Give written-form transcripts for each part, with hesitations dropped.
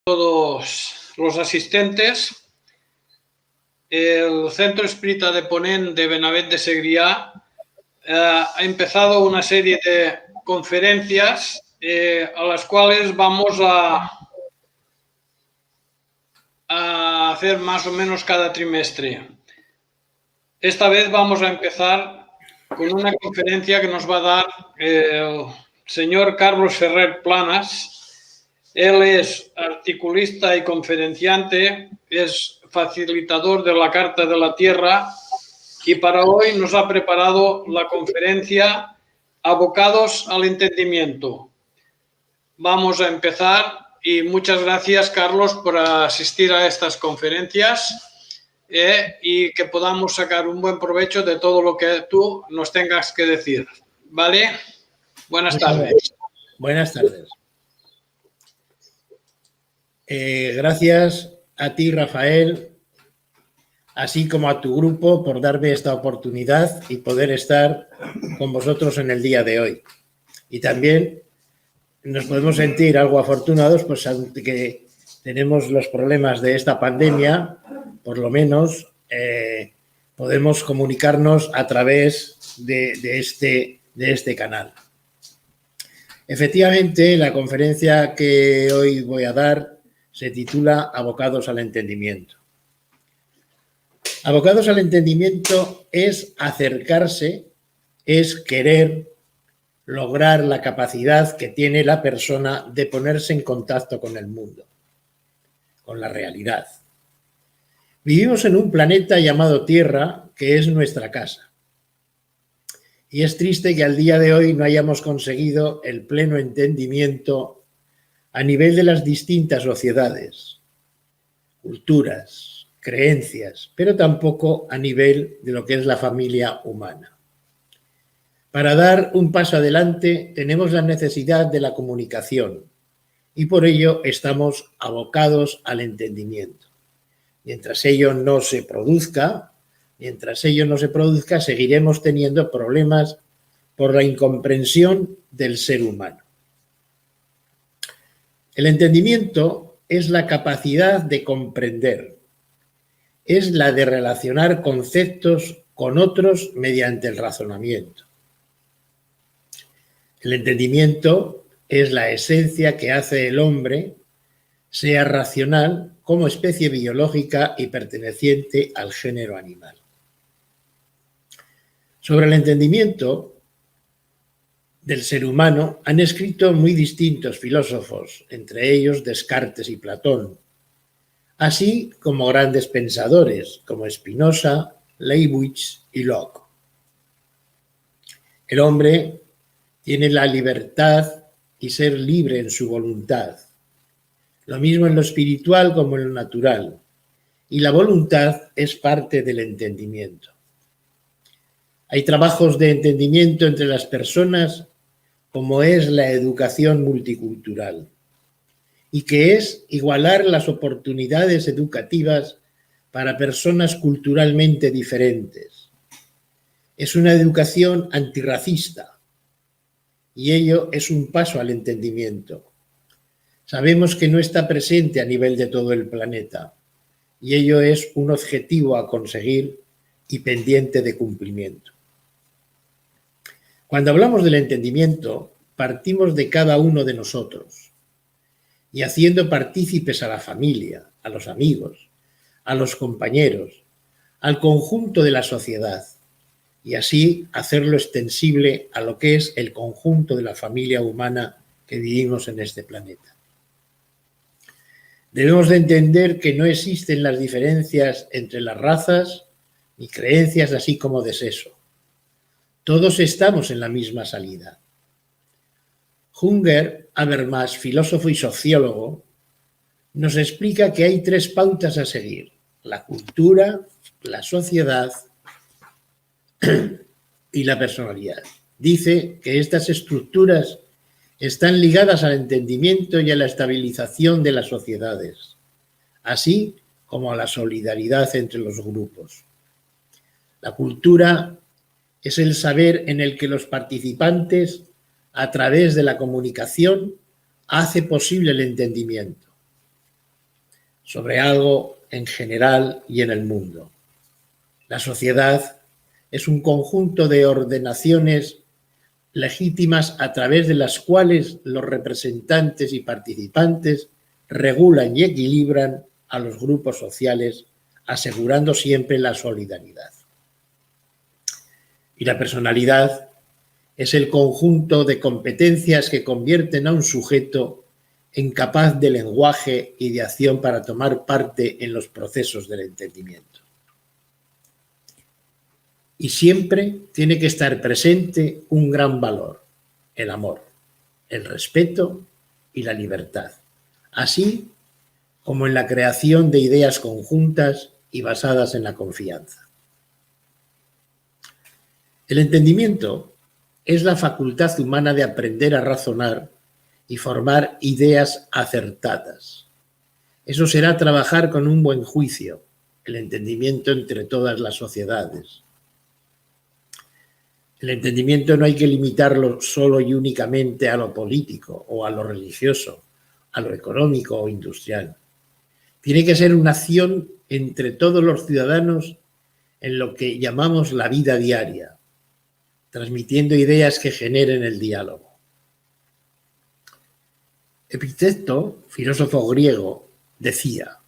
Todos los asistentes. El Centro Espírita de Ponent de Benavent de Segrià ha empezado una serie de conferencias a las cuales vamos a hacer más o menos cada trimestre. Esta vez vamos a empezar con una conferencia que nos va a dar el señor Carlos Ferrer Planas. Él es articulista y conferenciante, es facilitador de la Carta de la Tierra y para hoy nos ha preparado la conferencia Abocados al Entendimiento. Vamos a empezar y muchas gracias, Carlos, por asistir a estas conferencias y que podamos sacar un buen provecho de todo lo que tú nos tengas que decir. ¿Vale? Buenas tardes. Buenas tardes. Gracias a ti, Rafael, así como a tu grupo por darme esta oportunidad y poder estar con vosotros en el día de hoy. Y también nos podemos sentir algo afortunados, pues aunque tenemos los problemas de esta pandemia, por lo menos podemos comunicarnos a través de este canal. Efectivamente, la conferencia que hoy voy a dar se titula Abocados al Entendimiento. Abocados al Entendimiento es acercarse, es querer lograr la capacidad que tiene la persona de ponerse en contacto con el mundo, con la realidad. Vivimos en un planeta llamado Tierra, que es nuestra casa. Y es triste que al día de hoy no hayamos conseguido el pleno entendimiento a nivel de las distintas sociedades, culturas, creencias, pero tampoco a nivel de lo que es la familia humana. Para dar un paso adelante tenemos la necesidad de la comunicación y por ello estamos abocados al entendimiento. Mientras ello no se produzca, seguiremos teniendo problemas por la incomprensión del ser humano. El entendimiento es la capacidad de comprender, es la de relacionar conceptos con otros mediante el razonamiento. El entendimiento es la esencia que hace el hombre sea racional como especie biológica y perteneciente al género animal. Sobre el entendimiento del ser humano han escrito muy distintos filósofos, entre ellos Descartes y Platón, así como grandes pensadores como Spinoza, Leibniz y Locke. El hombre tiene la libertad y ser libre en su voluntad, lo mismo en lo espiritual como en lo natural, y la voluntad es parte del entendimiento. Hay trabajos de entendimiento entre las personas como es la educación multicultural y que es igualar las oportunidades educativas para personas culturalmente diferentes. Es una educación antirracista y ello es un paso al entendimiento. Sabemos que no está presente a nivel de todo el planeta y ello es un objetivo a conseguir y pendiente de cumplimiento. Cuando hablamos del entendimiento, partimos de cada uno de nosotros y haciendo partícipes a la familia, a los amigos, a los compañeros, al conjunto de la sociedad y así hacerlo extensible a lo que es el conjunto de la familia humana que vivimos en este planeta. Debemos de entender que no existen las diferencias entre las razas ni creencias así como de sexo. Todos estamos en la misma salida. Jürgen Habermas, filósofo y sociólogo, nos explica que hay tres pautas a seguir: la cultura, la sociedad y la personalidad. Dice que estas estructuras están ligadas al entendimiento y a la estabilización de las sociedades, así como a la solidaridad entre los grupos. La cultura es el saber en el que los participantes, a través de la comunicación, hace posible el entendimiento. sobre algo en general y en el mundo. La sociedad es un conjunto de ordenaciones legítimas a través de las cuales los representantes y participantes regulan y equilibran a los grupos sociales, asegurando siempre la solidaridad. Y la personalidad es el conjunto de competencias que convierten a un sujeto en capaz de lenguaje y de acción para tomar parte en los procesos del entendimiento. Y siempre tiene que estar presente un gran valor, el amor, el respeto y la libertad, así como en la creación de ideas conjuntas y basadas en la confianza. El entendimiento es la facultad humana de aprender a razonar y formar ideas acertadas. Eso será trabajar con un buen juicio, el entendimiento entre todas las sociedades. El entendimiento no hay que limitarlo solo y únicamente a lo político o a lo religioso, a lo económico o industrial. Tiene que ser una acción entre todos los ciudadanos en lo que llamamos la vida diaria, transmitiendo ideas que generen el diálogo. Epicteto, filósofo griego, decía: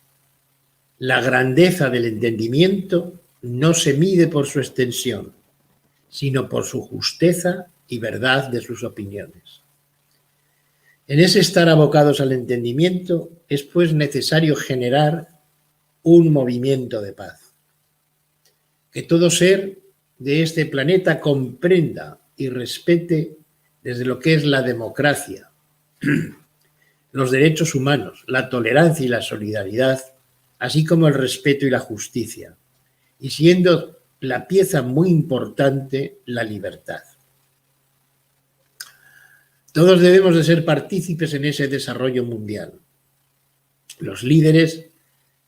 la grandeza del entendimiento no se mide por su extensión, sino por su justeza y verdad de sus opiniones. En ese estar abocados al entendimiento es pues necesario generar un movimiento de paz. Que todo ser de este planeta comprenda y respete desde lo que es la democracia, los derechos humanos, la tolerancia y la solidaridad, así como el respeto y la justicia, y siendo la pieza muy importante, la libertad. Todos debemos de ser partícipes en ese desarrollo mundial. Los líderes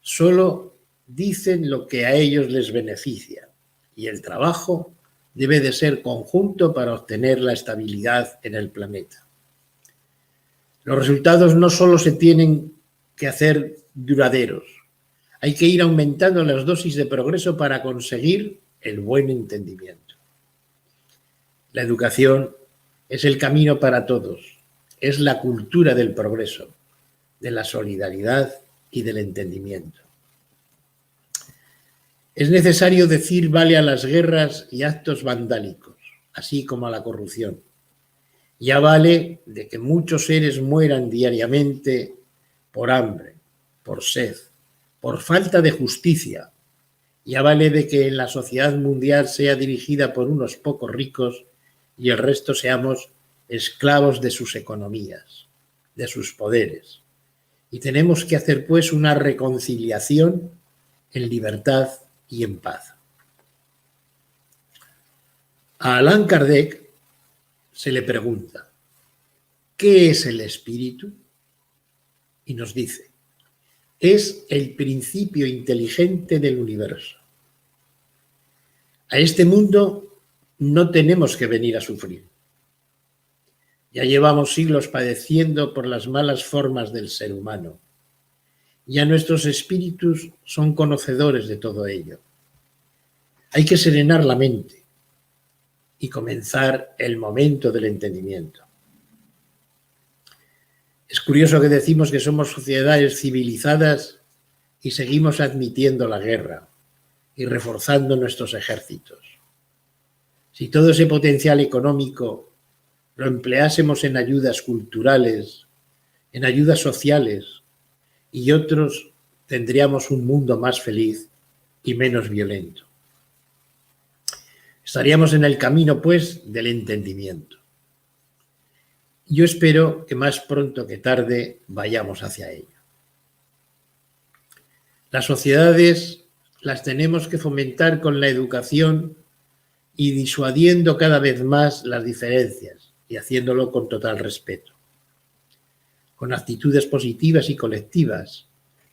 solo dicen lo que a ellos les beneficia y el trabajo debe de ser conjunto para obtener la estabilidad en el planeta. Los resultados no solo se tienen que hacer duraderos, hay que ir aumentando las dosis de progreso para conseguir el buen entendimiento. La educación es el camino para todos, es la cultura del progreso, de la solidaridad y del entendimiento. Es necesario decir vale a las guerras y actos vandálicos, así como a la corrupción. Ya vale de que muchos seres mueran diariamente por hambre, por sed, por falta de justicia. Ya vale de que la sociedad mundial sea dirigida por unos pocos ricos y el resto seamos esclavos de sus economías, de sus poderes. Y tenemos que hacer pues una reconciliación en libertad y en paz. A Allan Kardec se le pregunta: ¿qué es el espíritu? Y nos dice: es el principio inteligente del universo. A este mundo no tenemos que venir a sufrir. Ya llevamos siglos padeciendo por las malas formas del ser humano. Ya nuestros espíritus son conocedores de todo ello. Hay que serenar la mente y comenzar el momento del entendimiento. Es curioso que decimos que somos sociedades civilizadas y seguimos admitiendo la guerra y reforzando nuestros ejércitos. Si todo ese potencial económico lo empleásemos en ayudas culturales, en ayudas sociales y otros, tendríamos un mundo más feliz y menos violento. Estaríamos en el camino, pues, del entendimiento. Yo espero que más pronto que tarde vayamos hacia ello. Las sociedades las tenemos que fomentar con la educación y disuadiendo cada vez más las diferencias y haciéndolo con total respeto. Con actitudes positivas y colectivas,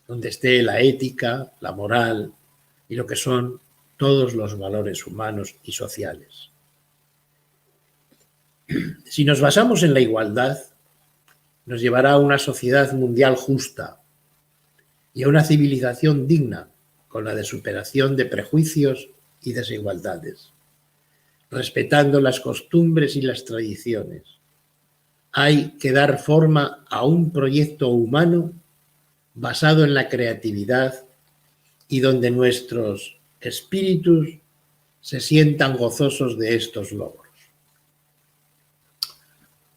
donde esté la ética, la moral y lo que son todos los valores humanos y sociales. Si nos basamos en la igualdad, nos llevará a una sociedad mundial justa, y a una civilización digna, con la de superación de prejuicios y desigualdades, respetando las costumbres y las tradiciones. Hay que dar forma a un proyecto humano basado en la creatividad y donde nuestros espíritus se sientan gozosos de estos logros.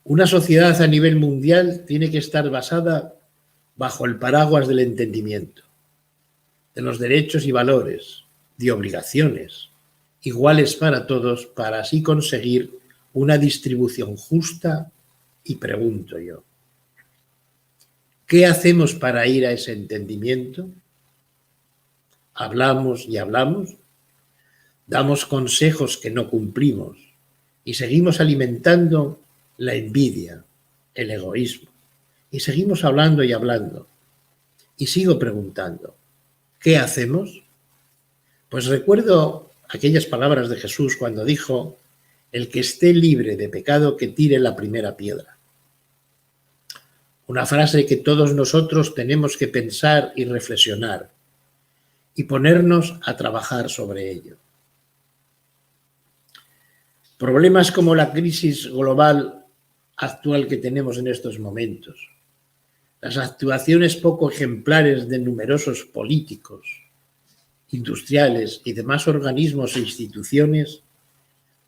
Una sociedad a nivel mundial tiene que estar basada bajo el paraguas del entendimiento, de los derechos y valores, de obligaciones, iguales para todos, para así conseguir una distribución justa. Y pregunto yo, ¿qué hacemos para ir a ese entendimiento? Hablamos y hablamos, damos consejos que no cumplimos y seguimos alimentando la envidia, el egoísmo, y seguimos hablando y hablando. Y sigo preguntando, ¿qué hacemos? Pues recuerdo aquellas palabras de Jesús cuando dijo: el que esté libre de pecado, que tire la primera piedra. Una frase que todos nosotros tenemos que pensar y reflexionar y ponernos a trabajar sobre ello. Problemas como la crisis global actual que tenemos en estos momentos, las actuaciones poco ejemplares de numerosos políticos, industriales y demás organismos e instituciones,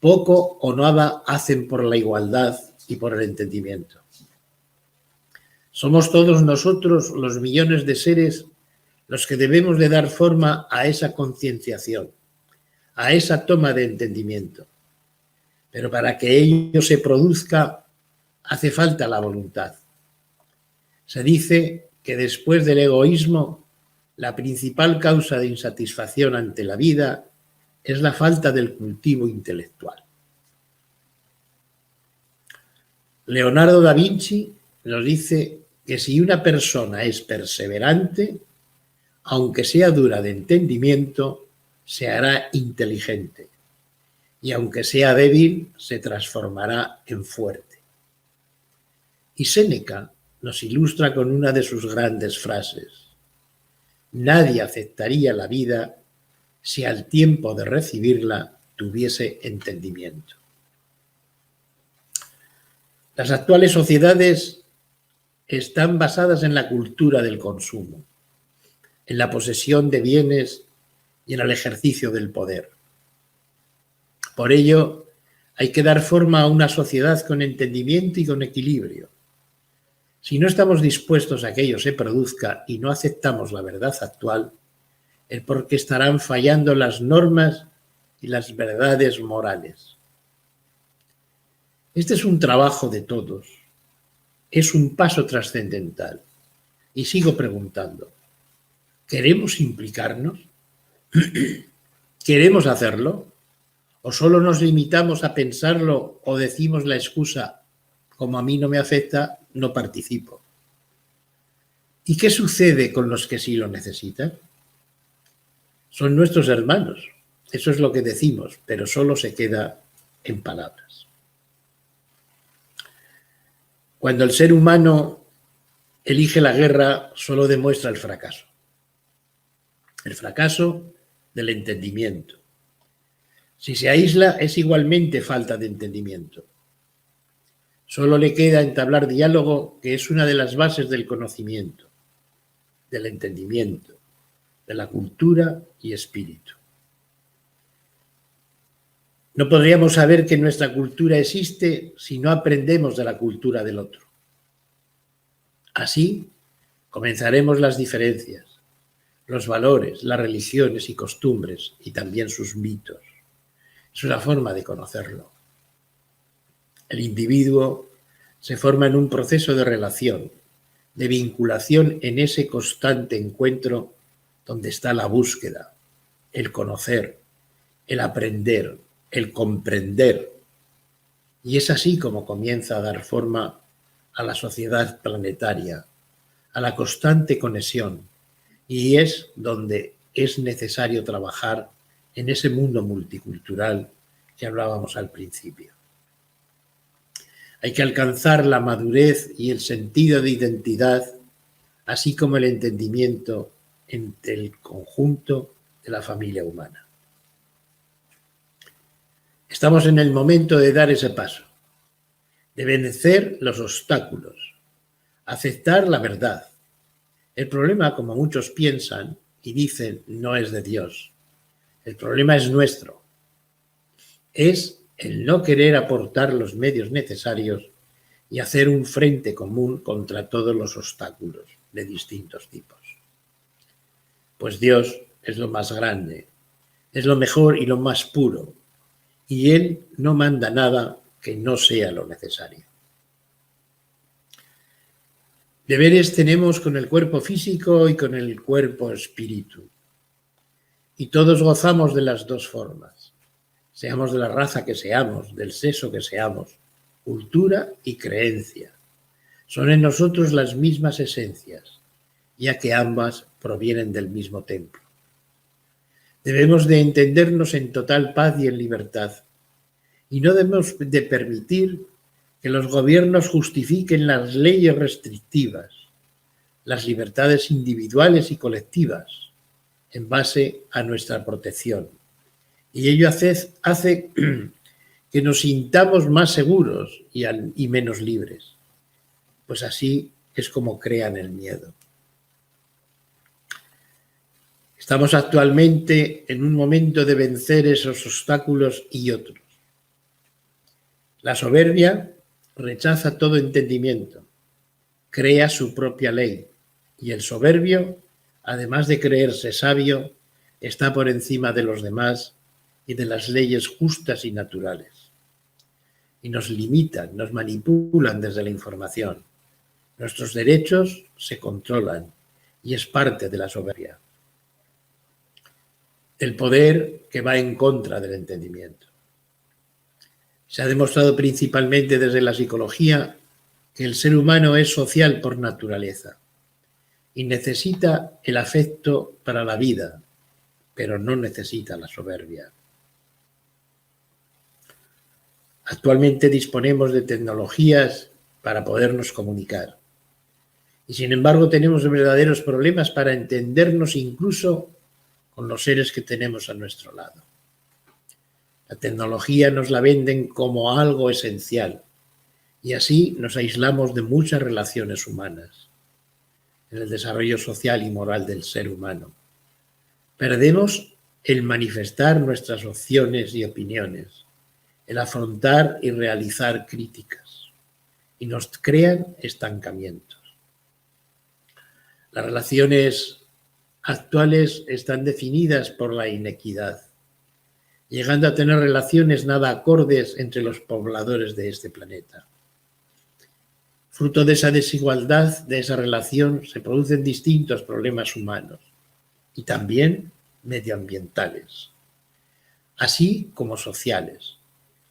poco o nada hacen por la igualdad y por el entendimiento. Somos todos nosotros, los millones de seres, los que debemos de dar forma a esa concienciación, a esa toma de entendimiento. Pero para que ello se produzca, hace falta la voluntad. Se dice que después del egoísmo, la principal causa de insatisfacción ante la vida es la falta del cultivo intelectual. Leonardo da Vinci nos dice que si una persona es perseverante, aunque sea dura de entendimiento, se hará inteligente, y aunque sea débil, se transformará en fuerte. Y Séneca nos ilustra con una de sus grandes frases: nadie aceptaría la vida si al tiempo de recibirla tuviese entendimiento. Las actuales sociedades están basadas en la cultura del consumo, en la posesión de bienes y en el ejercicio del poder. Por ello, hay que dar forma a una sociedad con entendimiento y con equilibrio. Si no estamos dispuestos a que ello se produzca y no aceptamos la verdad actual, es porque estarán fallando las normas y las verdades morales. Este es un trabajo de todos, es un paso trascendental. Y sigo preguntando, ¿queremos implicarnos? ¿Queremos hacerlo? ¿O solo nos limitamos a pensarlo o decimos la excusa: como a mí no me afecta, no participo? ¿Y qué sucede con los que sí lo necesitan? Son nuestros hermanos, eso es lo que decimos, pero solo se queda en palabras. Cuando el ser humano elige la guerra, solo demuestra el fracaso del entendimiento. Si se aísla, es igualmente falta de entendimiento. Solo le queda entablar diálogo, que es una de las bases del conocimiento, del entendimiento, de la cultura y espíritu. No podríamos saber que nuestra cultura existe si no aprendemos de la cultura del otro. Así comenzaremos las diferencias, los valores, las religiones y costumbres, y también sus mitos. Es una forma de conocerlo. El individuo se forma en un proceso de relación, de vinculación, en ese constante encuentro donde está la búsqueda, el conocer, el aprender, el comprender. Y es así como comienza a dar forma a la sociedad planetaria, a la constante conexión, y es donde es necesario trabajar en ese mundo multicultural que hablábamos al principio. Hay que alcanzar la madurez y el sentido de identidad, así como el entendimiento entre el conjunto de la familia humana. Estamos en el momento de dar ese paso, de vencer los obstáculos, aceptar la verdad. El problema, como muchos piensan y dicen, no es de Dios. El problema es nuestro. Es el no querer aportar los medios necesarios y hacer un frente común contra todos los obstáculos de distintos tipos. Pues Dios es lo más grande, es lo mejor y lo más puro, y Él no manda nada que no sea lo necesario. Deberes tenemos con el cuerpo físico y con el cuerpo espíritu. Y todos gozamos de las dos formas, seamos de la raza que seamos, del sexo que seamos, cultura y creencia. Son en nosotros las mismas esencias, ya que ambas provienen del mismo templo. Debemos de entendernos en total paz y en libertad, y no debemos de permitir que los gobiernos justifiquen las leyes restrictivas, las libertades individuales y colectivas, en base a nuestra protección. Y ello hace que nos sintamos más seguros y menos libres, pues así es como crean el miedo. Estamos actualmente en un momento de vencer esos obstáculos y otros. La soberbia rechaza todo entendimiento, crea su propia ley, y el soberbio, además de creerse sabio, está por encima de los demás y de las leyes justas y naturales. Y nos limitan, nos manipulan desde la información. Nuestros derechos se controlan y es parte de la soberbia. El poder que va en contra del entendimiento. Se ha demostrado principalmente desde la psicología que el ser humano es social por naturaleza y necesita el afecto para la vida, pero no necesita la soberbia. Actualmente disponemos de tecnologías para podernos comunicar y sin embargo tenemos verdaderos problemas para entendernos incluso con los seres que tenemos a nuestro lado. La tecnología nos la venden como algo esencial y así nos aislamos de muchas relaciones humanas en el desarrollo social y moral del ser humano. Perdemos el manifestar nuestras opciones y opiniones, el afrontar y realizar críticas, y nos crean estancamientos. Las relaciones actuales están definidas por la inequidad, llegando a tener relaciones nada acordes entre los pobladores de este planeta. Fruto de esa desigualdad, de esa relación, se producen distintos problemas humanos y también medioambientales, así como sociales,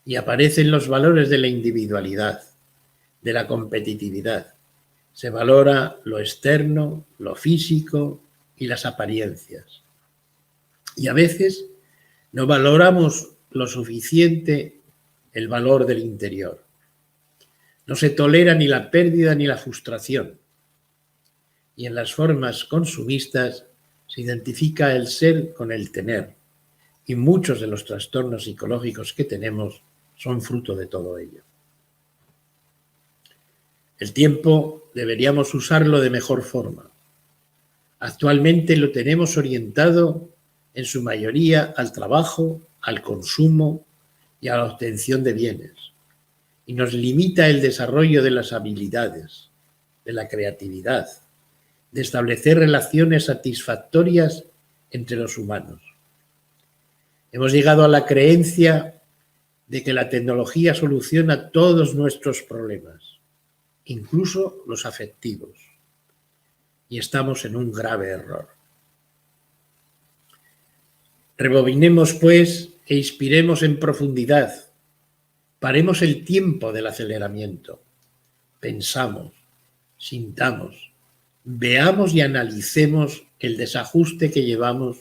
y aparecen los valores de la individualidad, de la competitividad. Se valora lo externo, lo físico y las apariencias. Y a veces no valoramos lo suficiente el valor del interior. No se tolera ni la pérdida ni la frustración. Y en las formas consumistas se identifica el ser con el tener. Y muchos de los trastornos psicológicos que tenemos son fruto de todo ello. El tiempo deberíamos usarlo de mejor forma. Actualmente lo tenemos orientado en su mayoría al trabajo, al consumo y a la obtención de bienes. Y nos limita el desarrollo de las habilidades, de la creatividad, de establecer relaciones satisfactorias entre los humanos. Hemos llegado a la creencia de que la tecnología soluciona todos nuestros problemas, incluso los afectivos, y estamos en un grave error. Rebobinemos, pues, e inspiremos en profundidad. Paremos el tiempo del aceleramiento. Pensamos, sintamos, veamos y analicemos el desajuste que llevamos,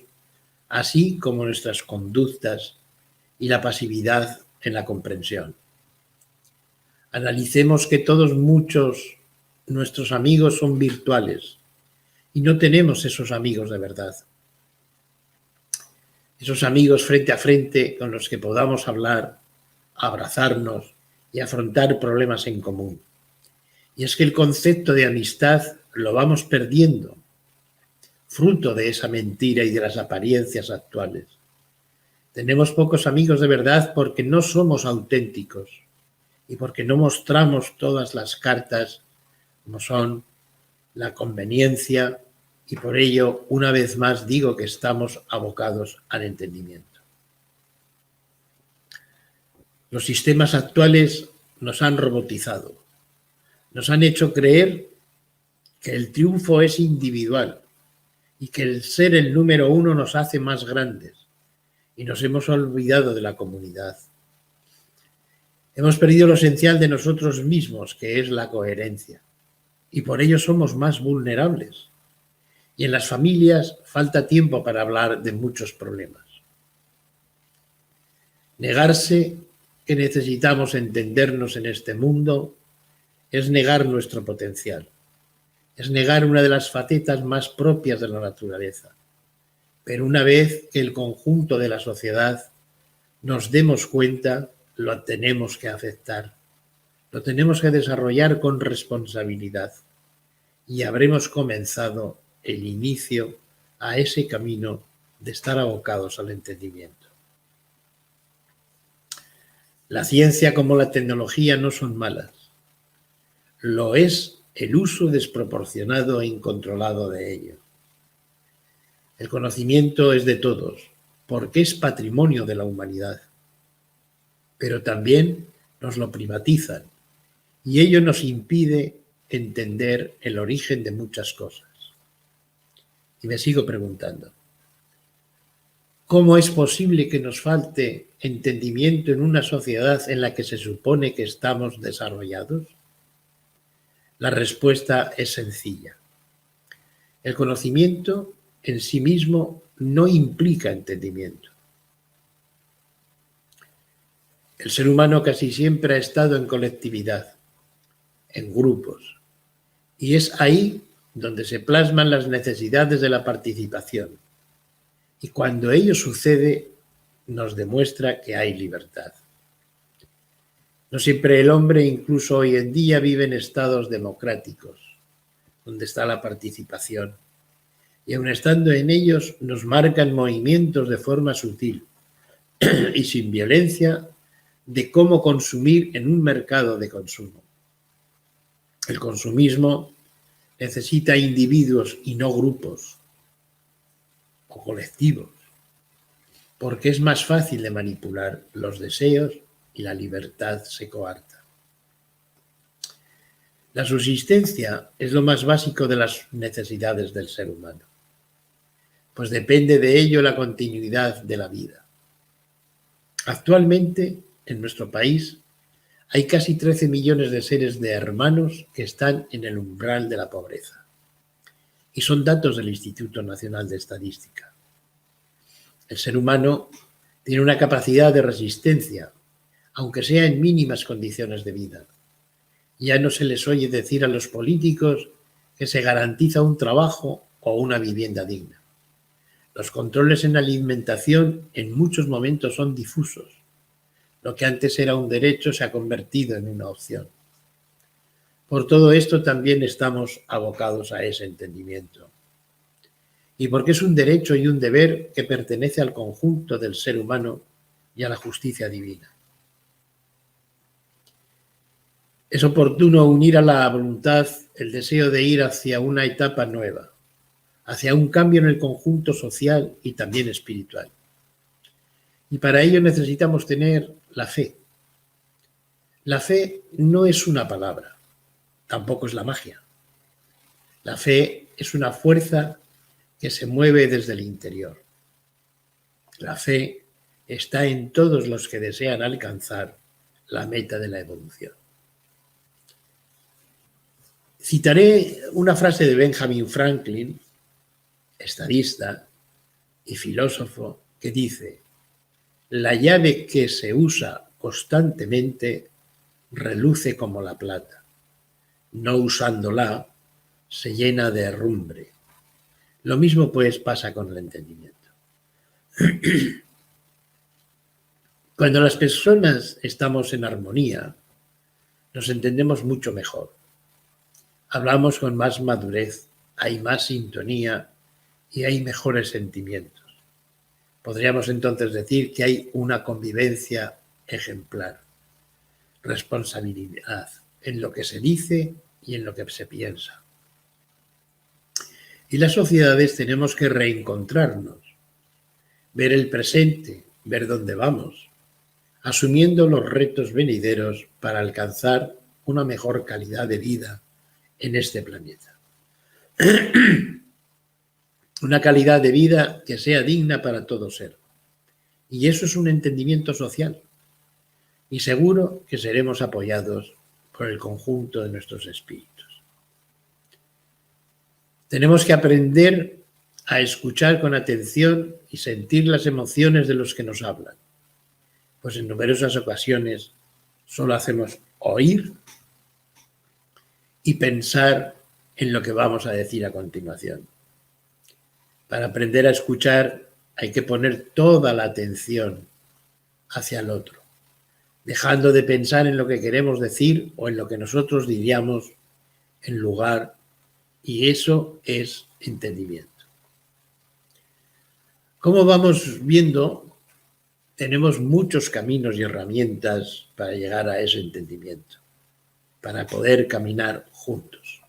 así como nuestras conductas y la pasividad en la comprensión. Analicemos que nuestros amigos son virtuales y no tenemos esos amigos de verdad. Esos amigos frente a frente con los que podamos hablar, abrazarnos y afrontar problemas en común. Y es que el concepto de amistad lo vamos perdiendo, fruto de esa mentira y de las apariencias actuales. Tenemos pocos amigos de verdad porque no somos auténticos y porque no mostramos todas las cartas como son la conveniencia, y por ello, una vez más, digo que estamos abocados al entendimiento. Los sistemas actuales nos han robotizado, nos han hecho creer que el triunfo es individual y que el ser el número uno nos hace más grandes, y nos hemos olvidado de la comunidad. Hemos perdido lo esencial de nosotros mismos, que es la coherencia, y por ello somos más vulnerables. Y en las familias falta tiempo para hablar de muchos problemas. Negarse que necesitamos entendernos en este mundo es negar nuestro potencial, es negar una de las facetas más propias de la naturaleza. Pero una vez que el conjunto de la sociedad nos demos cuenta, lo tenemos que aceptar, lo tenemos que desarrollar con responsabilidad y habremos comenzado el inicio a ese camino de estar abocados al entendimiento. La ciencia como la tecnología no son malas. Lo es el uso desproporcionado e incontrolado de ello. El conocimiento es de todos, porque es patrimonio de la humanidad. Pero también nos lo privatizan y ello nos impide entender el origen de muchas cosas. Y me sigo preguntando, ¿cómo es posible que nos falte entendimiento en una sociedad en la que se supone que estamos desarrollados? La respuesta es sencilla. El conocimiento en sí mismo no implica entendimiento. El ser humano casi siempre ha estado en colectividad, en grupos, y es ahí donde se plasman las necesidades de la participación. Y cuando ello sucede, nos demuestra que hay libertad. No siempre el hombre, incluso hoy en día, vive en estados democráticos, donde está la participación. Y aun estando en ellos, nos marcan movimientos de forma sutil y sin violencia de cómo consumir en un mercado de consumo. El consumismo necesita individuos y no grupos o colectivos, porque es más fácil de manipular los deseos y la libertad se coarta. La subsistencia es lo más básico de las necesidades del ser humano, pues depende de ello la continuidad de la vida. Actualmente, en nuestro país, hay casi 13 millones de seres de hermanos que están en el umbral de la pobreza. Y son datos del Instituto Nacional de Estadística. El ser humano tiene una capacidad de resistencia, aunque sea en mínimas condiciones de vida. Ya no se les oye decir a los políticos que se garantiza un trabajo o una vivienda digna. Los controles en la alimentación en muchos momentos son difusos. Lo que antes era un derecho se ha convertido en una opción. Por todo esto también estamos abocados a ese entendimiento. Y porque es un derecho y un deber que pertenece al conjunto del ser humano y a la justicia divina. Es oportuno unir a la voluntad el deseo de ir hacia una etapa nueva, hacia un cambio en el conjunto social y también espiritual. Y para ello necesitamos tener la fe. La fe no es una palabra, tampoco es la magia. La fe es una fuerza que se mueve desde el interior. La fe está en todos los que desean alcanzar la meta de la evolución. Citaré una frase de Benjamin Franklin, estadista y filósofo, que dice: la llave que se usa constantemente reluce como la plata. No usándola, se llena de herrumbre. Lo mismo pues pasa con el entendimiento. Cuando las personas estamos en armonía, nos entendemos mucho mejor. Hablamos con más madurez, hay más sintonía y hay mejores sentimientos. Podríamos entonces decir que hay una convivencia ejemplar, responsabilidad en lo que se dice y en lo que se piensa. Y las sociedades tenemos que reencontrarnos, ver el presente, ver dónde vamos, asumiendo los retos venideros para alcanzar una mejor calidad de vida en este planeta. Una calidad de vida que sea digna para todo ser. Y eso es un entendimiento social. Y seguro que seremos apoyados por el conjunto de nuestros espíritus. Tenemos que aprender a escuchar con atención y sentir las emociones de los que nos hablan, pues en numerosas ocasiones solo hacemos oír y pensar en lo que vamos a decir a continuación. Para aprender a escuchar hay que poner toda la atención hacia el otro, dejando de pensar en lo que queremos decir o en lo que nosotros diríamos en lugar, y eso es entendimiento. Como vamos viendo, tenemos muchos caminos y herramientas para llegar a ese entendimiento, para poder caminar juntos.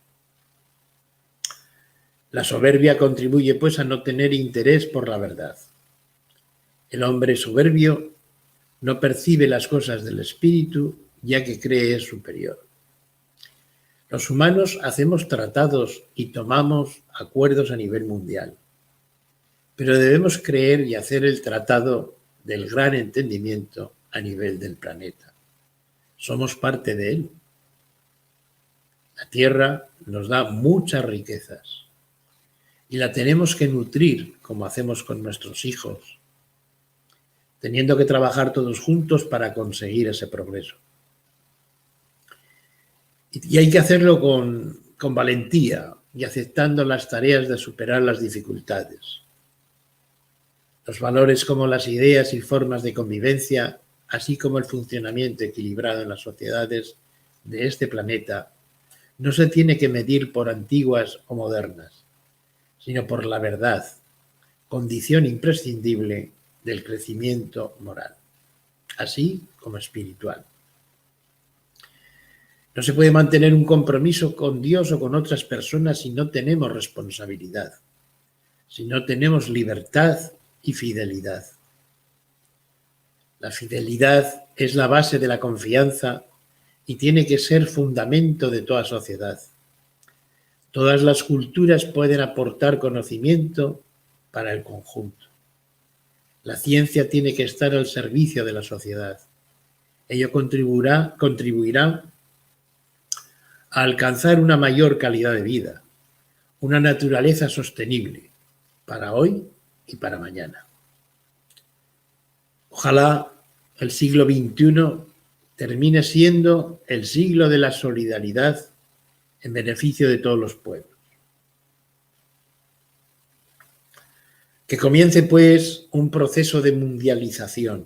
La soberbia contribuye pues a no tener interés por la verdad. El hombre soberbio no percibe las cosas del espíritu, ya que cree superior. Los humanos hacemos tratados y tomamos acuerdos a nivel mundial, pero debemos creer y hacer el tratado del gran entendimiento a nivel del planeta. Somos parte de él. La Tierra nos da muchas riquezas y la tenemos que nutrir como hacemos con nuestros hijos, teniendo que trabajar todos juntos para conseguir ese progreso. Y hay que hacerlo con valentía y aceptando las tareas de superar las dificultades. Los valores como las ideas y formas de convivencia, así como el funcionamiento equilibrado en las sociedades de este planeta, no se tiene que medir por antiguas o modernas, sino por la verdad, condición imprescindible del crecimiento moral, así como espiritual. No se puede mantener un compromiso con Dios o con otras personas si no tenemos responsabilidad, si no tenemos libertad y fidelidad. La fidelidad es la base de la confianza y tiene que ser fundamento de toda sociedad. Todas las culturas pueden aportar conocimiento para el conjunto. La ciencia tiene que estar al servicio de la sociedad. Ello contribuirá a alcanzar una mayor calidad de vida, una naturaleza sostenible para hoy y para mañana. Ojalá el siglo XXI termine siendo el siglo de la solidaridad en beneficio de todos los pueblos. Que comience, pues, un proceso de mundialización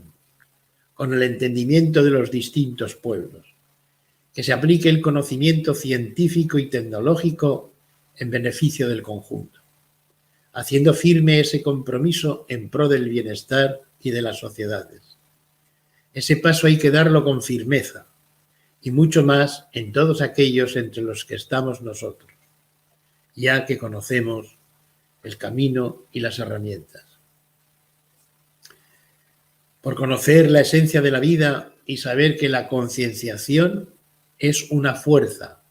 con el entendimiento de los distintos pueblos, que se aplique el conocimiento científico y tecnológico en beneficio del conjunto, haciendo firme ese compromiso en pro del bienestar y de las sociedades. Ese paso hay que darlo con firmeza y mucho más en todos aquellos entre los que estamos nosotros, ya que conocemos el camino y las herramientas. Por conocer la esencia de la vida y saber que la concienciación es una fuerza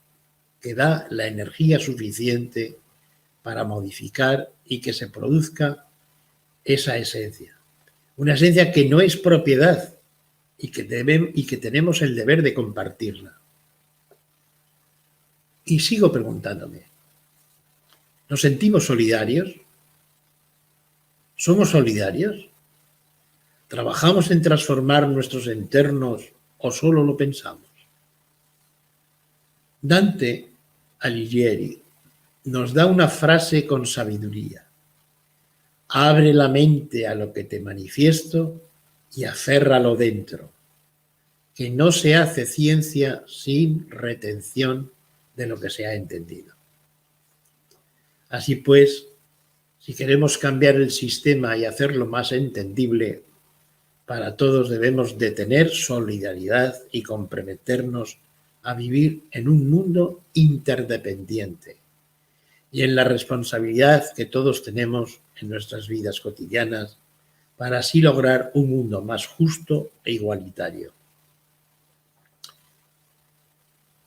que da la energía suficiente para modificar y que se produzca esa esencia. Una esencia que no es propiedad y que tenemos el deber de compartirla. Y sigo preguntándome, ¿nos sentimos solidarios? ¿Somos solidarios? ¿Trabajamos en transformar nuestros entornos o solo lo pensamos? Dante Alighieri nos da una frase con sabiduría. Abre la mente a lo que te manifiesto y aférralo dentro, que no se hace ciencia sin retención de lo que se ha entendido. Así pues, si queremos cambiar el sistema y hacerlo más entendible, para todos debemos de tener solidaridad y comprometernos a vivir en un mundo interdependiente y en la responsabilidad que todos tenemos en nuestras vidas cotidianas para así lograr un mundo más justo e igualitario.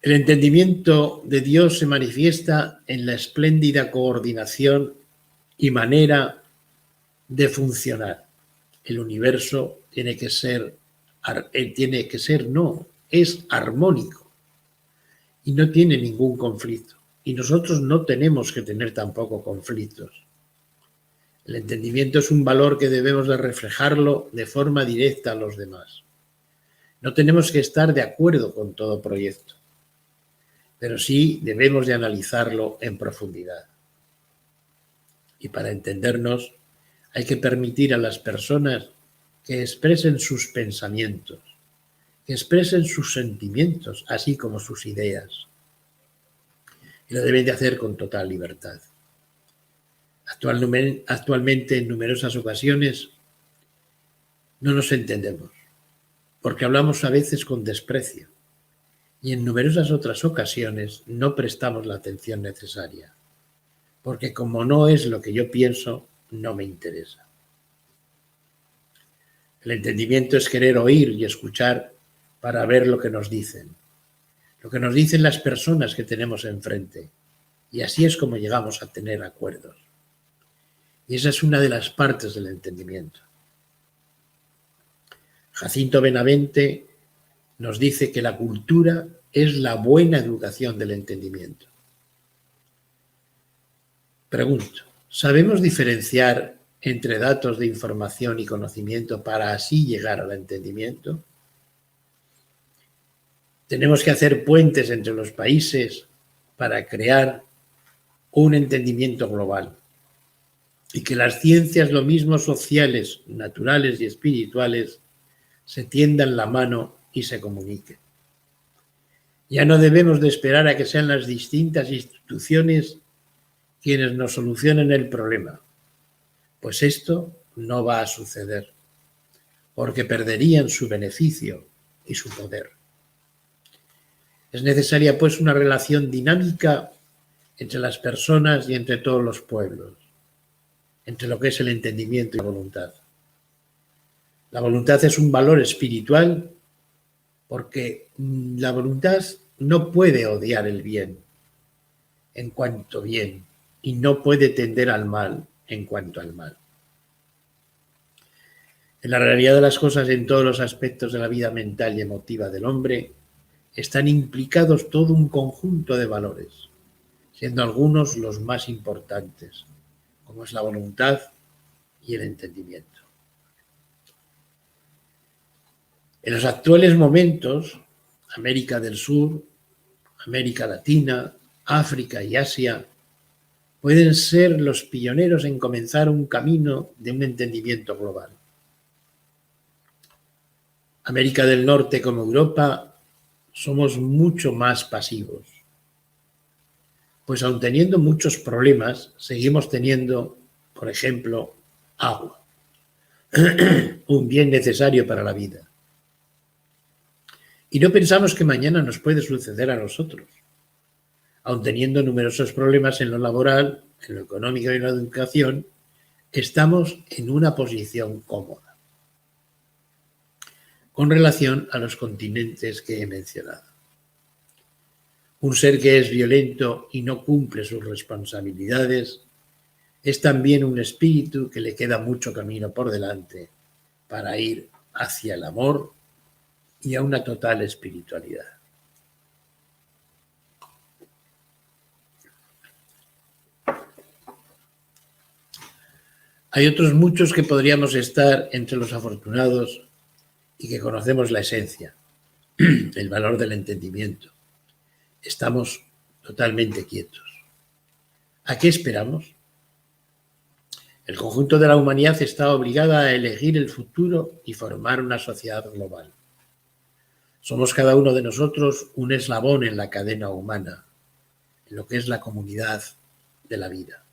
El entendimiento de Dios se manifiesta en la espléndida coordinación y manera de funcionar. El universo es armónico y no tiene ningún conflicto. Y nosotros no tenemos que tener tampoco conflictos. El entendimiento es un valor que debemos de reflejarlo de forma directa a los demás. No tenemos que estar de acuerdo con todo proyecto, pero sí debemos de analizarlo en profundidad. Y para entendernos, hay que permitir a las personas que expresen sus pensamientos, que expresen sus sentimientos, así como sus ideas. Y lo deben de hacer con total libertad. Actualmente, en numerosas ocasiones, no nos entendemos, porque hablamos a veces con desprecio y en numerosas otras ocasiones no prestamos la atención necesaria, porque como no es lo que yo pienso, no me interesa. El entendimiento es querer oír y escuchar para ver lo que nos dicen las personas que tenemos enfrente, y así es como llegamos a tener acuerdos. Y esa es una de las partes del entendimiento. Jacinto Benavente nos dice que la cultura es la buena educación del entendimiento. Pregunto, ¿sabemos diferenciar entre datos de información y conocimiento para así llegar al entendimiento? Tenemos que hacer puentes entre los países para crear un entendimiento global y que las ciencias, lo mismo sociales, naturales y espirituales, se tiendan la mano y se comuniquen. Ya no debemos de esperar a que sean las distintas instituciones quienes nos solucionen el problema, pues esto no va a suceder, porque perderían su beneficio y su poder. Es necesaria, pues, una relación dinámica entre las personas y entre todos los pueblos, entre lo que es el entendimiento y la voluntad. La voluntad es un valor espiritual porque la voluntad no puede odiar el bien en cuanto bien y no puede tender al mal en cuanto al mal. En la realidad de las cosas, en todos los aspectos de la vida mental y emotiva del hombre, están implicados todo un conjunto de valores, siendo algunos los más importantes, como es la voluntad y el entendimiento. En los actuales momentos, América del Sur, América Latina, África y Asia pueden ser los pioneros en comenzar un camino de un entendimiento global. América del Norte como Europa somos mucho más pasivos, pues aun teniendo muchos problemas, seguimos teniendo, por ejemplo, agua, un bien necesario para la vida. Y no pensamos que mañana nos puede suceder a nosotros, aun teniendo numerosos problemas en lo laboral, en lo económico y en la educación, estamos en una posición cómoda con relación a los continentes que he mencionado. Un ser que es violento y no cumple sus responsabilidades es también un espíritu que le queda mucho camino por delante para ir hacia el amor y a una total espiritualidad. Hay otros muchos que podríamos estar entre los afortunados y que conocemos la esencia, el valor del entendimiento. Estamos totalmente quietos. ¿A qué esperamos? El conjunto de la humanidad está obligada a elegir el futuro y formar una sociedad global. Somos cada uno de nosotros un eslabón en la cadena humana, en lo que es la comunidad de la vida.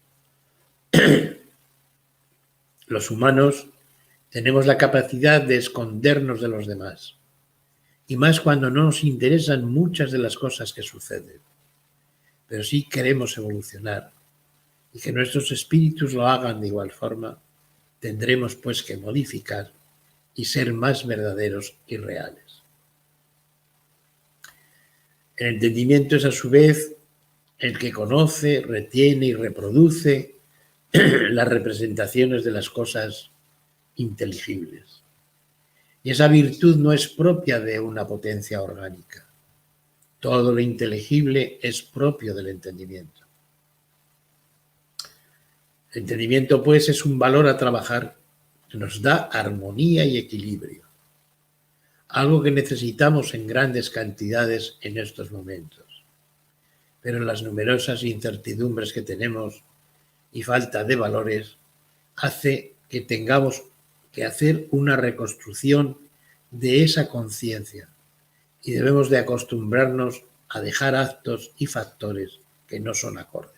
Los humanos tenemos la capacidad de escondernos de los demás, y más cuando no nos interesan muchas de las cosas que suceden. Pero si queremos evolucionar y que nuestros espíritus lo hagan de igual forma, tendremos pues que modificar y ser más verdaderos y reales. El entendimiento es a su vez el que conoce, retiene y reproduce las representaciones de las cosas inteligibles. Y esa virtud no es propia de una potencia orgánica. Todo lo inteligible es propio del entendimiento. El entendimiento, pues, es un valor a trabajar que nos da armonía y equilibrio, algo que necesitamos en grandes cantidades en estos momentos. Pero las numerosas incertidumbres que tenemos y falta de valores hace que tengamos que hacer una reconstrucción de esa conciencia y debemos de acostumbrarnos a dejar actos y factores que no son acordes.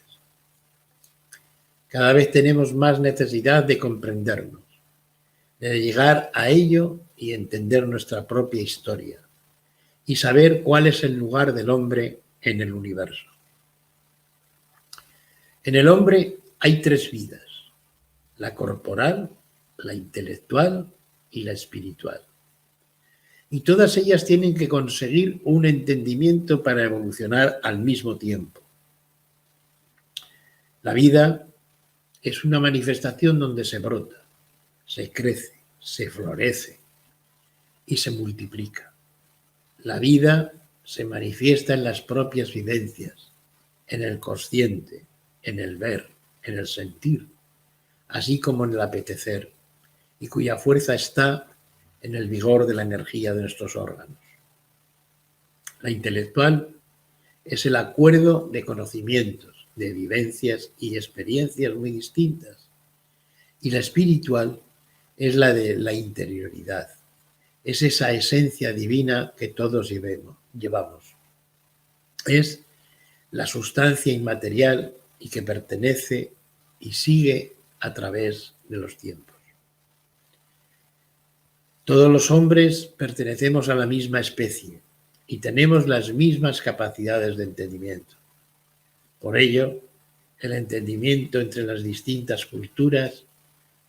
Cada vez tenemos más necesidad de comprendernos, de llegar a ello y entender nuestra propia historia y saber cuál es el lugar del hombre en el universo. En el hombre hay tres vidas: la corporal, la intelectual y la espiritual. Y todas ellas tienen que conseguir un entendimiento para evolucionar al mismo tiempo. La vida es una manifestación donde se brota, se crece, se florece y se multiplica. La vida se manifiesta en las propias vivencias, en el consciente, en el ver, en el sentir, así como en el apetecer, y cuya fuerza está en el vigor de la energía de nuestros órganos. La intelectual es el acuerdo de conocimientos, de vivencias y experiencias muy distintas. Y la espiritual es la de la interioridad. Es esa esencia divina que todos llevamos. Es la sustancia inmaterial y que pertenece y sigue a través de los tiempos. Todos los hombres pertenecemos a la misma especie y tenemos las mismas capacidades de entendimiento. Por ello, el entendimiento entre las distintas culturas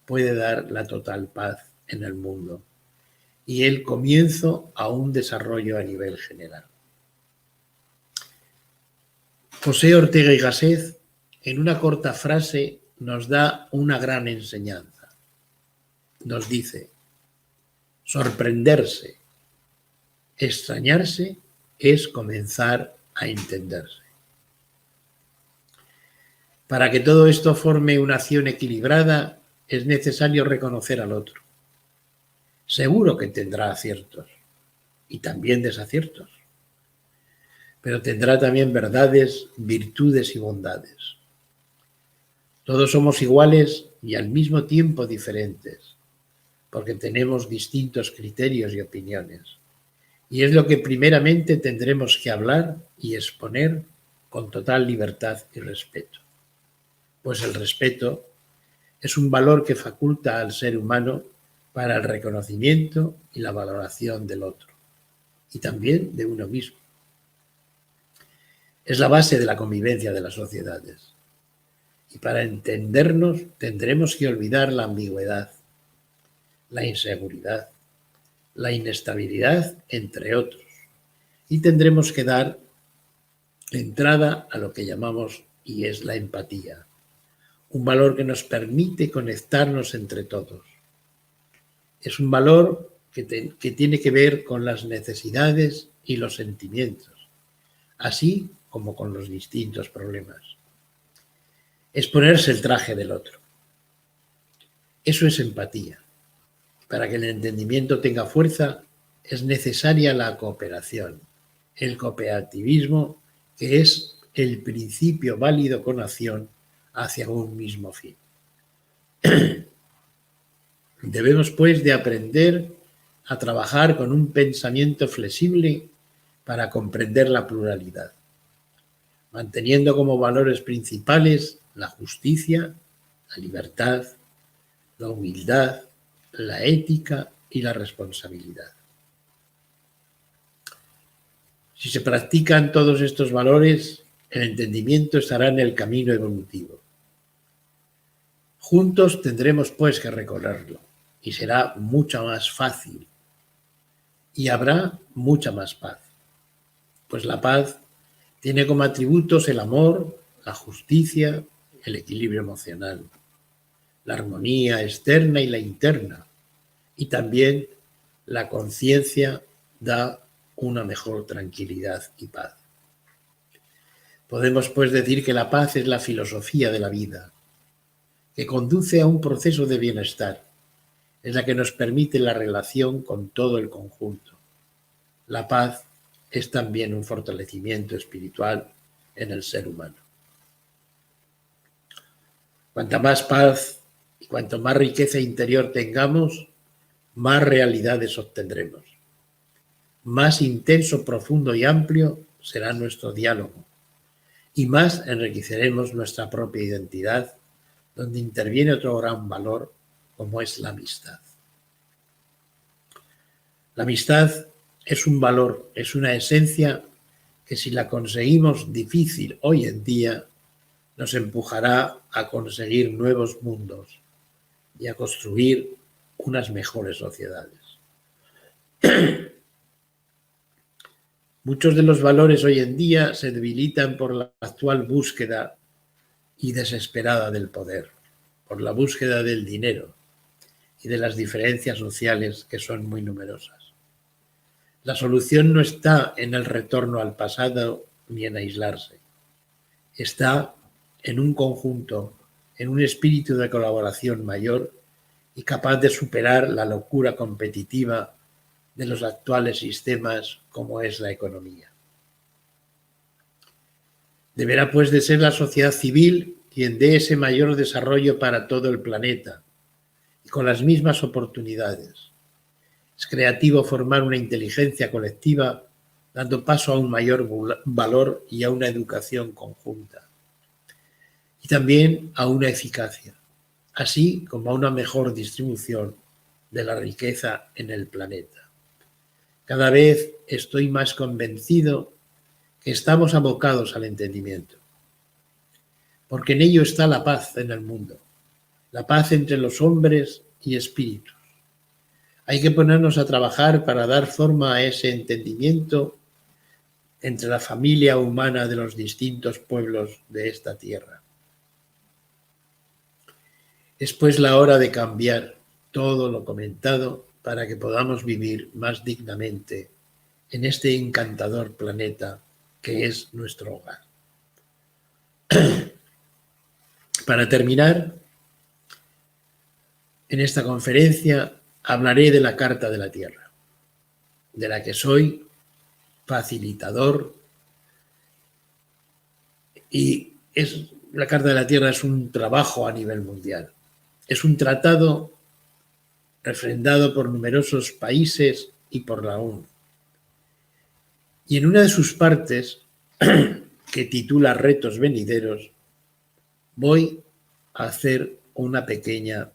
puede dar la total paz en el mundo y el comienzo a un desarrollo a nivel general. José Ortega y Gasset, en una corta frase, nos da una gran enseñanza. Nos dice: sorprenderse, extrañarse es comenzar a entenderse. Para que todo esto forme una acción equilibrada, es necesario reconocer al otro. Seguro que tendrá aciertos y también desaciertos, pero tendrá también verdades, virtudes y bondades. Todos somos iguales y al mismo tiempo diferentes, porque tenemos distintos criterios y opiniones. Y es lo que primeramente tendremos que hablar y exponer con total libertad y respeto. Pues el respeto es un valor que faculta al ser humano para el reconocimiento y la valoración del otro, y también de uno mismo. Es la base de la convivencia de las sociedades. Y para entendernos tendremos que olvidar la ambigüedad, la inseguridad, la inestabilidad, entre otros. Y tendremos que dar entrada a lo que llamamos, y es la empatía, un valor que nos permite conectarnos entre todos. Es un valor que tiene que ver con las necesidades y los sentimientos, así como con los distintos problemas. Es ponerse el traje del otro. Eso es empatía. Para que el entendimiento tenga fuerza, es necesaria la cooperación, el cooperativismo, que es el principio válido con acción hacia un mismo fin. Debemos, pues, de aprender a trabajar con un pensamiento flexible para comprender la pluralidad, manteniendo como valores principales la justicia, la libertad, la humildad, la ética y la responsabilidad. Si se practican todos estos valores, el entendimiento estará en el camino evolutivo. Juntos tendremos, pues, que recorrerlo y será mucho más fácil y habrá mucha más paz, pues la paz tiene como atributos el amor, la justicia, el equilibrio emocional, la armonía externa y la interna, y también la conciencia da una mejor tranquilidad y paz. Podemos, pues, decir que la paz es la filosofía de la vida, que conduce a un proceso de bienestar, es la que nos permite la relación con todo el conjunto. La paz es también un fortalecimiento espiritual en el ser humano. Cuanta más paz y cuanto más riqueza interior tengamos, más realidades obtendremos. Más intenso, profundo y amplio será nuestro diálogo y más enriqueceremos nuestra propia identidad, donde interviene otro gran valor como es la amistad. La amistad es un valor, es una esencia que si la conseguimos difícil hoy en día, nos empujará a conseguir nuevos mundos y a construir unas mejores sociedades. Muchos de los valores hoy en día se debilitan por la actual búsqueda y desesperada del poder, por la búsqueda del dinero y de las diferencias sociales que son muy numerosas. La solución no está en el retorno al pasado ni en aislarse. Está en un conjunto, en un espíritu de colaboración mayor y capaz de superar la locura competitiva de los actuales sistemas como es la economía. Deberá, pues, de ser la sociedad civil quien dé ese mayor desarrollo para todo el planeta y con las mismas oportunidades. Es creativo formar una inteligencia colectiva dando paso a un mayor valor y a una educación conjunta. Y también a una eficacia, así como a una mejor distribución de la riqueza en el planeta. Cada vez estoy más convencido que estamos abocados al entendimiento, porque en ello está la paz en el mundo, la paz entre los hombres y espíritus. Hay que ponernos a trabajar para dar forma a ese entendimiento entre la familia humana de los distintos pueblos de esta tierra. Es pues la hora de cambiar todo lo comentado para que podamos vivir más dignamente en este encantador planeta que es nuestro hogar. Para terminar, en esta conferencia hablaré de la Carta de la Tierra, de la que soy facilitador, y la Carta de la Tierra es un trabajo a nivel mundial. Es un tratado refrendado por numerosos países y por la ONU. Y en una de sus partes, que titula Retos venideros, voy a hacer una pequeña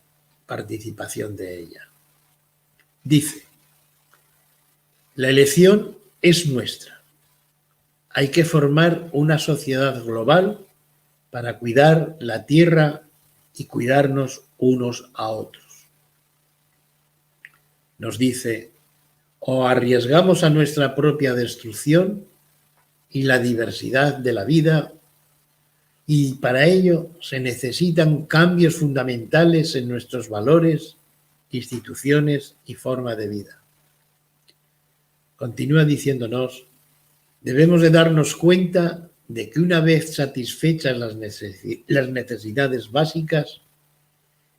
participación de ella. Dice: la elección es nuestra. Hay que formar una sociedad global para cuidar la tierra y cuidarnos unos a otros. Nos dice: o arriesgamos a nuestra propia destrucción y la diversidad de la vida, y para ello se necesitan cambios fundamentales en nuestros valores, instituciones y forma de vida. Continúa diciéndonos: debemos de darnos cuenta de que una vez satisfechas las necesidades básicas,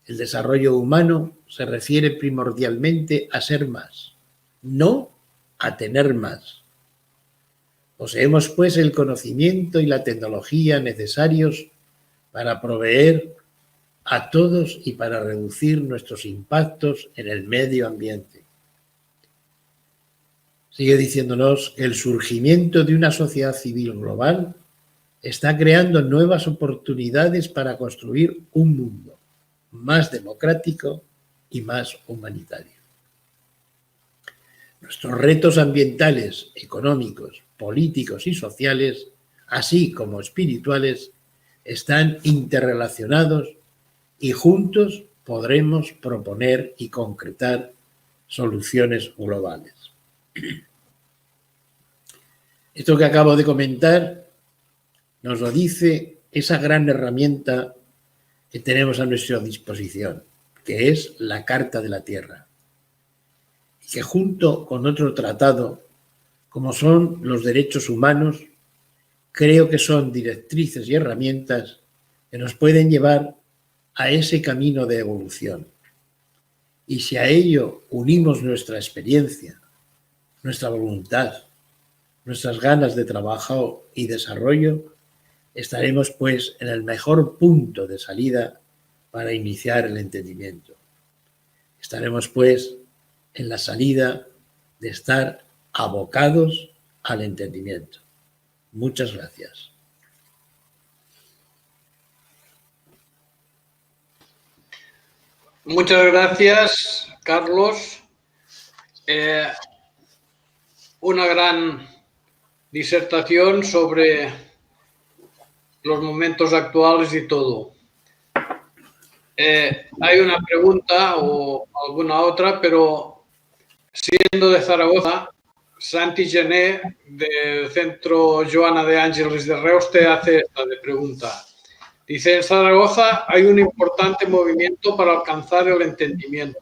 el desarrollo humano se refiere primordialmente a ser más, no a tener más. Poseemos, pues, el conocimiento y la tecnología necesarios para proveer a todos y para reducir nuestros impactos en el medio ambiente. Sigue diciéndonos que el surgimiento de una sociedad civil global está creando nuevas oportunidades para construir un mundo más democrático y más humanitario. Nuestros retos ambientales, económicos, políticos y sociales, así como espirituales, están interrelacionados y juntos podremos proponer y concretar soluciones globales. Esto que acabo de comentar nos lo dice esa gran herramienta que tenemos a nuestra disposición, que es la Carta de la Tierra, y que junto con otro tratado, como son los derechos humanos, creo que son directrices y herramientas que nos pueden llevar a ese camino de evolución. Y si a ello unimos nuestra experiencia, nuestra voluntad, nuestras ganas de trabajo y desarrollo, estaremos pues en el mejor punto de salida para iniciar el entendimiento. Estaremos pues en la salida de estar abocados al entendimiento. Muchas gracias. Muchas gracias, Carlos. Una gran disertación sobre los momentos actuales y todo. Hay una pregunta o alguna otra, pero siendo de Zaragoza, Santi Gené, del Centro Joana de Ángeles de Reus, te hace esta pregunta. Dice, en Zaragoza hay un importante movimiento para alcanzar el entendimiento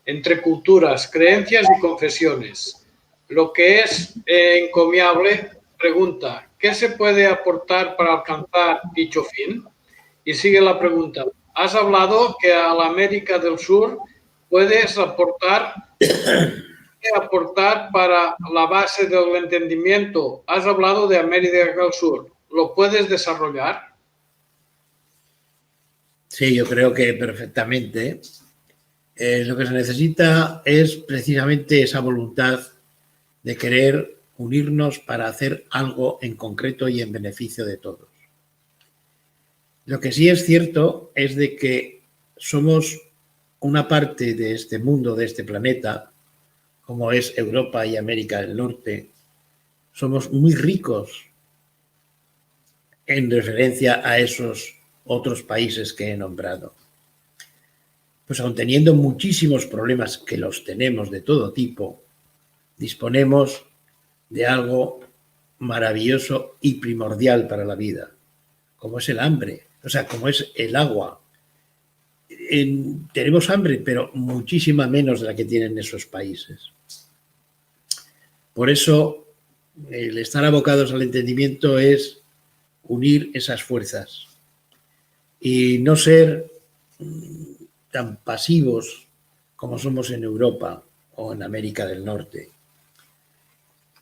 entre culturas, creencias y confesiones. Lo que es encomiable, pregunta, ¿qué se puede aportar para alcanzar dicho fin? Y sigue la pregunta, has hablado que a la América del Sur puedes aportar para la base del entendimiento. Has hablado de América del Sur. ¿Lo puedes desarrollar? Sí, yo creo que perfectamente. Lo que se necesita es precisamente esa voluntad de querer unirnos para hacer algo en concreto y en beneficio de todos. Lo que sí es cierto es de que somos una parte de este mundo, de este planeta, como es Europa y América del Norte, somos muy ricos en referencia a esos otros países que he nombrado. Pues aun teniendo muchísimos problemas, que los tenemos de todo tipo, disponemos de algo maravilloso y primordial para la vida, como es el hambre, o sea, como es el agua. Tenemos hambre, pero muchísima menos de la que tienen esos países. Por eso, el estar abocados al entendimiento es unir esas fuerzas y no ser tan pasivos como somos en Europa o en América del Norte.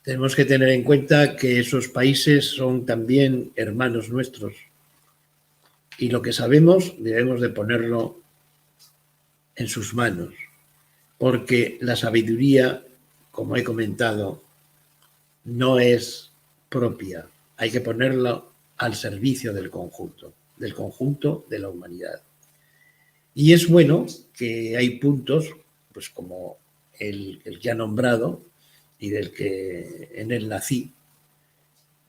Tenemos que tener en cuenta que esos países son también hermanos nuestros y lo que sabemos debemos de ponerlo en sus manos, porque la sabiduría, como he comentado, no es propia, hay que ponerlo al servicio del conjunto de la humanidad. Y es bueno que hay puntos, pues como el que ha nombrado y del que en él nací,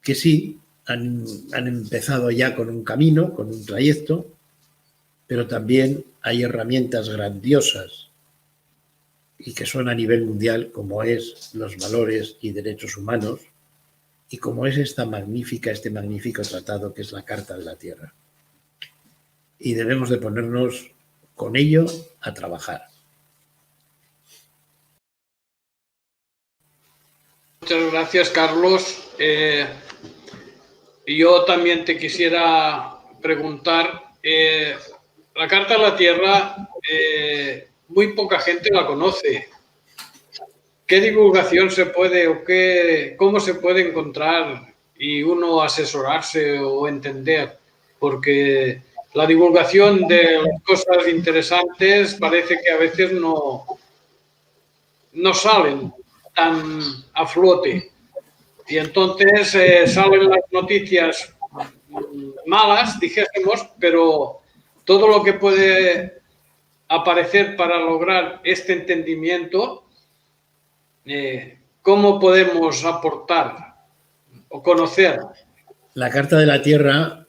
que sí han empezado ya con un camino, con un trayecto, pero también hay herramientas grandiosas y que son a nivel mundial, como es los valores y derechos humanos y como es este magnífico tratado que es la Carta de la Tierra. Y debemos de ponernos con ello a trabajar. Muchas gracias, Carlos. Yo también te quisiera preguntar, la Carta de la Tierra, muy poca gente la conoce. ¿Qué divulgación se puede o cómo se puede encontrar y uno asesorarse o entender? Porque la divulgación de cosas interesantes parece que a veces no salen tan a flote. Y entonces salen las noticias malas, dijésemos, pero todo lo que puede aparecer para lograr este entendimiento, ¿cómo podemos aportar o conocer? La Carta de la Tierra,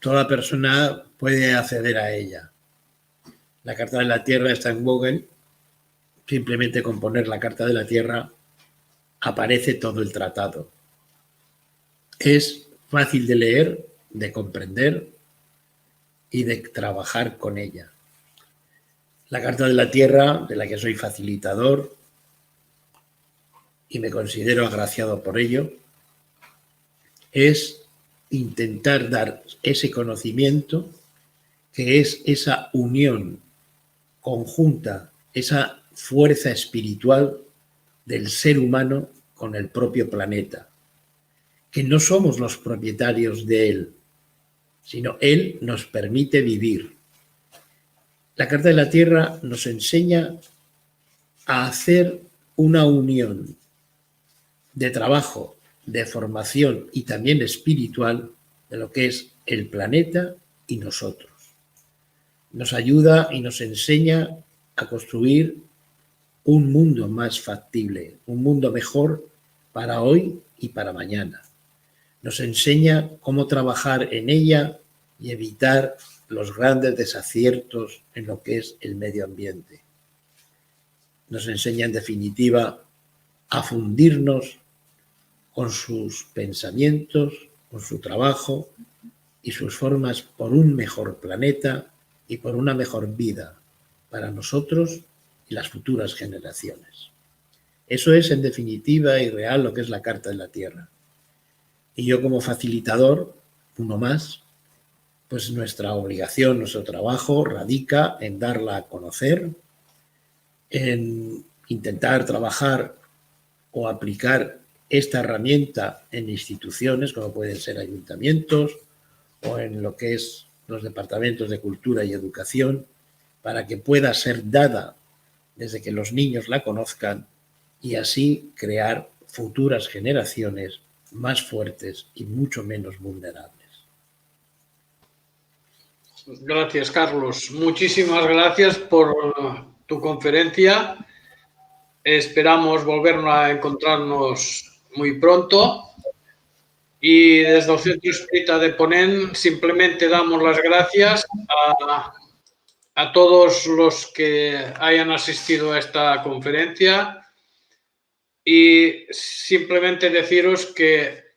toda persona puede acceder a ella. La Carta de la Tierra está en Google. Simplemente con poner la Carta de la Tierra aparece todo el tratado. Es fácil de leer, de comprender y de trabajar con ella. La Carta de la Tierra, de la que soy facilitador y me considero agraciado por ello, es intentar dar ese conocimiento que es esa unión conjunta, esa fuerza espiritual del ser humano con el propio planeta, que no somos los propietarios de él, sino él nos permite vivir. La Carta de la Tierra nos enseña a hacer una unión de trabajo, de formación y también espiritual de lo que es el planeta y nosotros. Nos ayuda y nos enseña a construir un mundo más factible, un mundo mejor para hoy y para mañana. Nos enseña cómo trabajar en ella y evitar los grandes desaciertos en lo que es el medio ambiente. Nos enseña, en definitiva, a fundirnos con sus pensamientos, con su trabajo y sus formas por un mejor planeta y por una mejor vida para nosotros y las futuras generaciones. Eso es, en definitiva y real, lo que es la Carta de la Tierra. Y yo, como facilitador, uno más, pues nuestra obligación, nuestro trabajo radica en darla a conocer, en intentar trabajar o aplicar esta herramienta en instituciones como pueden ser ayuntamientos o en lo que es los departamentos de cultura y educación, para que pueda ser dada desde que los niños la conozcan y así crear futuras generaciones más fuertes y mucho menos vulnerables. Gracias, Carlos. Muchísimas gracias por tu conferencia. Esperamos volver a encontrarnos muy pronto. Y desde el Centro Espírita de Ponent simplemente damos las gracias a todos los que hayan asistido a esta conferencia y simplemente deciros que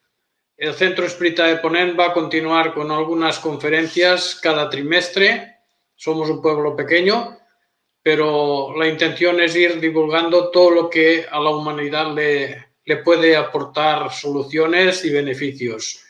el Centro Espírita de Ponent va a continuar con algunas conferencias cada trimestre. Somos un pueblo pequeño, pero la intención es ir divulgando todo lo que a la humanidad le puede aportar soluciones y beneficios.